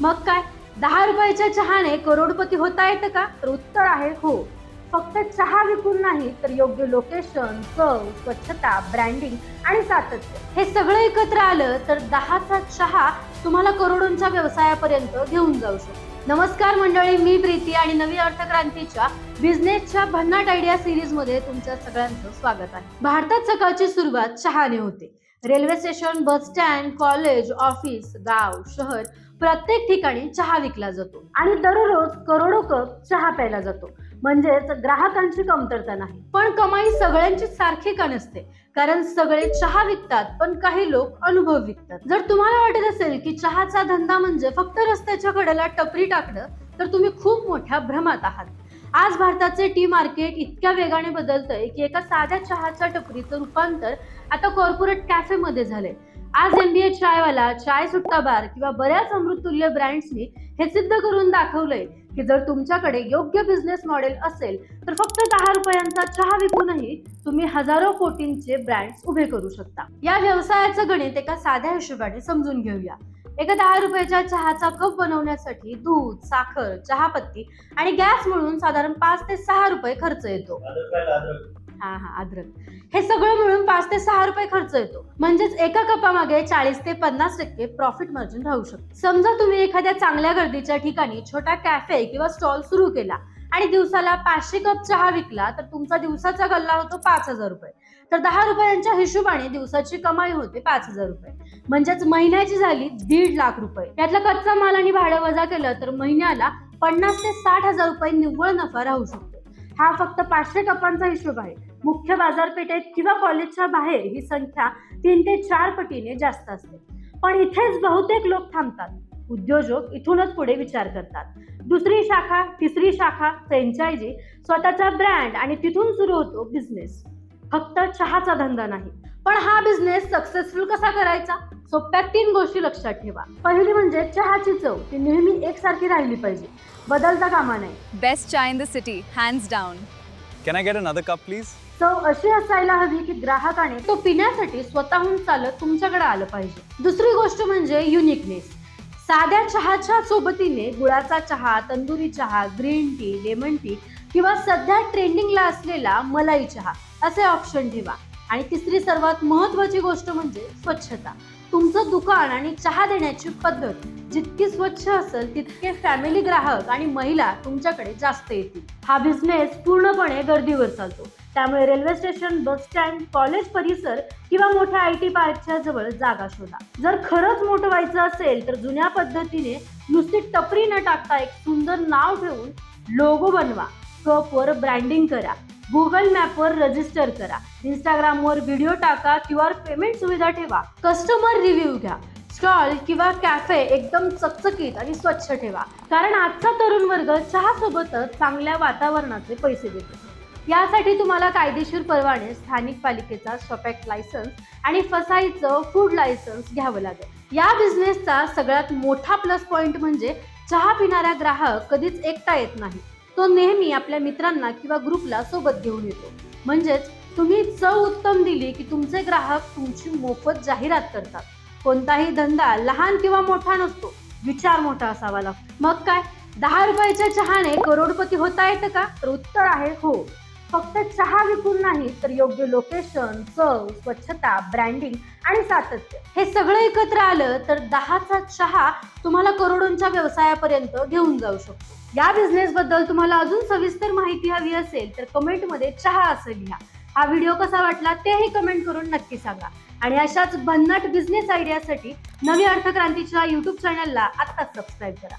मग काय 10 रुपयाच्या चहाने करोडपती होता येतं का? तर उत्तर आहे हो. फक्त चहा विकून नाही तर योग्य लोकेशन, चव, स्वच्छता, ब्रँडिंग आणि सातत्य हे सगळं एकत्र आलं तर 10चा चहा तुम्हाला करोडोंच्या व्यवसायापर्यंत घेऊन जाऊ शकतो. नमस्कार मंडळी, मी प्रीती आणि नवी अर्थक्रांतीच्या बिझनेसच्या भन्नाट आयडिया सिरीज मध्ये तुमच्या सगळ्यांचं स्वागत आहे. भारतात सकाळची सुरुवात चहाने होते. Railway station, bus stand, college, office, गाव, शहर प्रत्येक ठिकाणी चहा विकला जातो आणि दररोज करोडो कप चहा प्यायला जातो. म्हणजेच ग्राहकांची कमतरता नाही. पण कमाई सगळ्यांची सारखी का नसते? कारण सगळे चहा विकतात पण काही लोक अनुभव विकतात. जर तुम्हाला वाटत असेल की चहाचा धंदा म्हणजे फक्त रस्त्याच्या कडेला टपरी टाकणं तर तुम्ही खूप मोठ्या भ्रमात आहात. आज भारताचे टी मार्केट इतक्या वेगाने बदलतंय की एका साध्या चहाच्या टपरीचं रूपांतर आता कॉर्पोरेट कॅफे मध्ये झालंय. आज MBA चायवाला, चाय सुट्टा बार किंवा बऱ्याच अमृततुल्य ब्रँड्सनी हे सिद्ध करून दाखवलंय की जर तुमच्याकडे योग्य बिझनेस मॉडेल असेल तर फक्त 10 रुपयांचा चहा विकूनही तुम्ही हजारो कोटींचे ब्रँड्स उभे करू शकता. या व्यवसायाचं गणित एका साध्या हिशोबाने समजून घेऊया. एका 10 रुपयाच्या चहाचा कप बनवण्यासाठी दूध, साखर, चहापत्ती आणि गॅस मिळून साधारण 5 ते 6 रुपये खर्च येतो. अद्रक हे सगळं मिळून 5 ते 6 रुपये खर्च येतो. म्हणजेच एका कपामागे 40 ते 50% प्रॉफिट मार्जिन राहू शकतो. समजा तुम्ही एखाद्या चांगल्या गर्दीच्या ठिकाणी छोटा कॅफे किंवा स्टॉल सुरू केला आणि दिवसाला 500 कप चहा विकला तर तुमचा दिवसाचा गल्ला होतो 5,000 रुपये. तर 10 रुपयांच्या हिशोबाने दिवसाची कमाई होते 5,000 रुपये. म्हणजेच महिन्याची झाली 1.5 लाख रुपये. यातला कच्चा माल आणि भाडं वजा केलं तर महिन्याला 50 ते 60,000 रुपये निव्वळ नफा राहू शकतो. हा फक्त 500 कपांचा हिशोब आहे. मुख्य बाजारपेठेत किंवा कॉलेजच्या बाहेर ही संख्या 3 ते 4 पटीने जास्त असते. पण इथेच बहुतेक लोक थांबतात. उद्योजक इथूनच पुढे विचार करतात. दुसरी शाखा, तिसरी शाखा, फ्रँचायझी, स्वतःचा ब्रँड आणि तिथून सुरू होतो बिझनेस. फक्त चहाचा धंदा नाही. पण हा बिझनेस सक्सेसफुल कसा करायचा? सोप्या 3 गोष्टी लक्षात ठेवा. पहिली म्हणजे चहाची चव, ती नेहमी एकसारखी राहिली पाहिजे, बदलता कामा नये. Best chai in the city, hands down. Can I get another cup, please? चव अशी असायला हवी की ग्राहकाने तो पिण्यासाठी स्वतःहून चालत तुमच्याकडे आलं पाहिजे. दुसरी गोष्ट म्हणजे युनिकनेस. साध्या चहाच्या सोबतीने गुळाचा चहा, तंदुरी चहा, ग्रीन टी, लेमन टी किंवा सध्या ट्रेंडिंगला असलेला मलाई चहा असे ऑप्शन ठेवा. आणि तिसरी सर्वात महत्वाची गोष्ट म्हणजे स्वच्छता. तुमचं दुकान आणि चहा देण्याची पद्धत जितकी स्वच्छ असेल तितके फॅमिली ग्राहक आणि महिला तुमच्याकडे जास्त येतील. हा बिझनेस पूर्णपणे गर्दीवर चालतो. त्यामुळे railway station, bus stand, college परिसर किंवा मोठ्या IT पार्कच्या जवळ जागा शोधा. जर खरंच मोठं व्हायचं असेल तर जुन्या पद्धतीने नुसती टपरी न टाकता एक सुंदर नाव ठेवून लोगो बनवा. कपवर ब्रँडिंग करा. गुगल मॅपवर रजिस्टर करा. इंस्टाग्रामवर व्हिडिओ टाका. QR पेमेंट सुविधा ठेवा. कस्टमर रिव्ह्यू घ्या. स्टॉल किंवा कॅफे एकदम चकचकीत आणि स्वच्छ ठेवा. कारण आजचा तरुण वर्ग चहा सोबतच चांगल्या वातावरणाचे पैसे देतो. यासाठी तुम्हाला कायदेशीर परवाने, स्थानिक पालिकेचा शॉप ॲक्ट लायसन्स आणि फसाईचं फूड लायसन्स घ्यावं लागेल. या बिझनेसचा सगळ्यात मोठा प्लस पॉइंट म्हणजे चहा पिणारा ग्राहक कधीच एकटा येत नाही. तो नेहमी आपल्या मित्रांना किंवा ग्रुपला सोबत घेऊन येतो. म्हणजेच तुम्ही चव उत्तम दिली की तुमचे ग्राहक तुमची मोफत जाहिरात करतात. कोणताही धंदा लहान किंवा मोठा नसतो, विचार मोठा असावा लागतो. मग काय 10 रुपयाच्या चहाने करोडपती होता येतं का? तर उत्तर आहे हो. फक्त चहा विकून नाही तर योग्य लोकेशन, चव, स्वच्छता, ब्रँडिंग आणि सातत्य हे सगळं एकत्र आलं तर 10चा चहा तुम्हाला करोडोंच्या व्यवसायापर्यंत घेऊन जाऊ शकतो. या बिझनेस बद्दल तुम्हाला अजून सविस्तर माहिती हवी असेल तर कमेंटमध्ये चहा असं लिहा. हा व्हिडिओ कसा वाटला तेही कमेंट करून नक्की सांगा. आणि अशाच भन्नाट बिझनेस आयडियासाठी नवी अर्थक्रांतीच्या YouTube चॅनलला आत्ताच सबस्क्राईब करा.